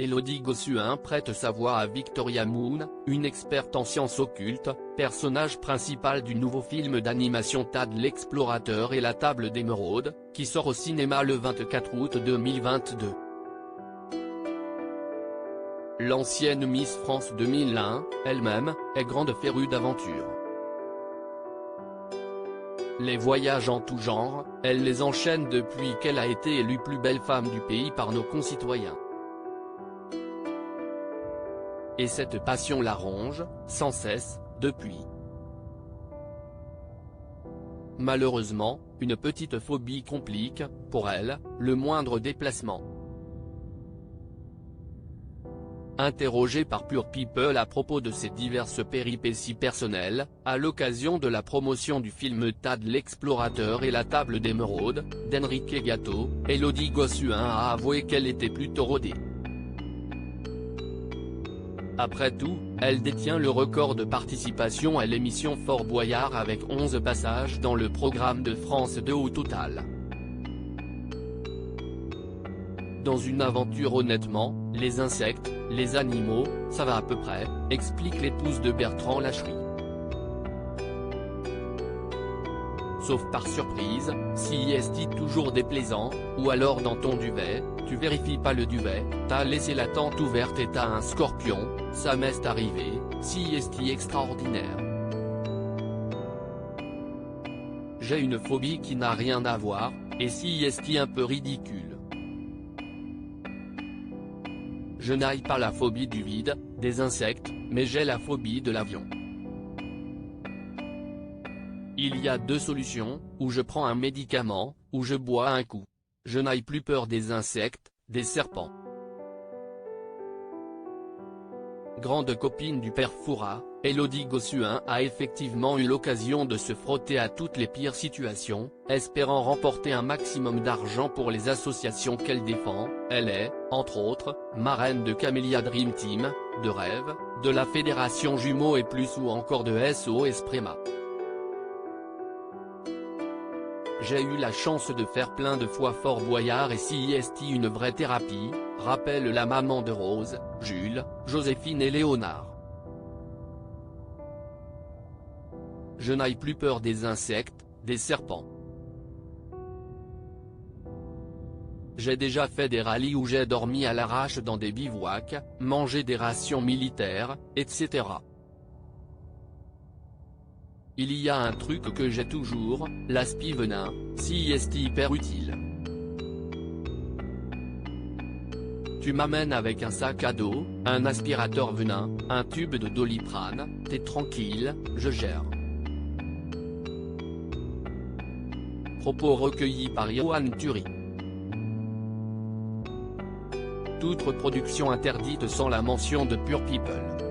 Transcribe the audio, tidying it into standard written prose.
Élodie Gossuin prête sa voix à Victoria Moon, une experte en sciences occultes, personnage principal du nouveau film d'animation Tad l'explorateur et la table d'émeraude, qui sort au cinéma le 24 août 2022. L'ancienne Miss France 2001, elle-même, est grande férue d'aventure. Les voyages en tout genre, elle les enchaîne depuis qu'elle a été élue plus belle femme du pays par nos concitoyens. Et cette passion la ronge, sans cesse, depuis. Malheureusement, une petite phobie complique, pour elle, le moindre déplacement. Interrogée par Pure People à propos de ses diverses péripéties personnelles, à l'occasion de la promotion du film Tad l'explorateur et la table d'émeraude, d'Enrique Gatto, Élodie Gossuin a avoué qu'elle était plutôt rodée. Après tout, elle détient le record de participation à l'émission Fort Boyard avec 11 passages dans le programme de France 2 au total. Dans une aventure honnêtement, les insectes, les animaux, ça va à peu près, explique l'épouse de Bertrand Lacherie. Sauf par surprise, si est toujours déplaisant, ou alors dans ton duvet, tu vérifies pas le duvet, t'as laissé la tente ouverte et t'as un scorpion, ça m'est arrivé, si est extraordinaire. J'ai une phobie qui n'a rien à voir, et si est un peu ridicule. Je n'ai pas la phobie du vide, des insectes, mais j'ai la phobie de l'avion. Il y a deux solutions, ou je prends un médicament, ou je bois un coup. Je n'ai plus peur des insectes, des serpents. Grande copine du père Fouras, Élodie Gossuin a effectivement eu l'occasion de se frotter à toutes les pires situations, espérant remporter un maximum d'argent pour les associations qu'elle défend. Elle est, entre autres, marraine de Camélia Dream Team, de Rêve, de la Fédération Jumeaux et Plus ou encore de SOS Préma. J'ai eu la chance de faire plein de fois Fort Boyard et si est une vraie thérapie, rappelle la maman de Rose, Jules, Joséphine et Léonard. Je n'ai plus peur des insectes, des serpents. J'ai déjà fait des rallyes où j'ai dormi à l'arrache dans des bivouacs, mangé des rations militaires, etc. Il y a un truc que j'ai toujours, l'aspi venin, si est hyper utile. Tu m'amènes avec un sac à dos, un aspirateur venin, un tube de Doliprane, t'es tranquille, je gère. Propos recueillis par Yoann Thury. Toute reproduction interdite sans la mention de Pure People.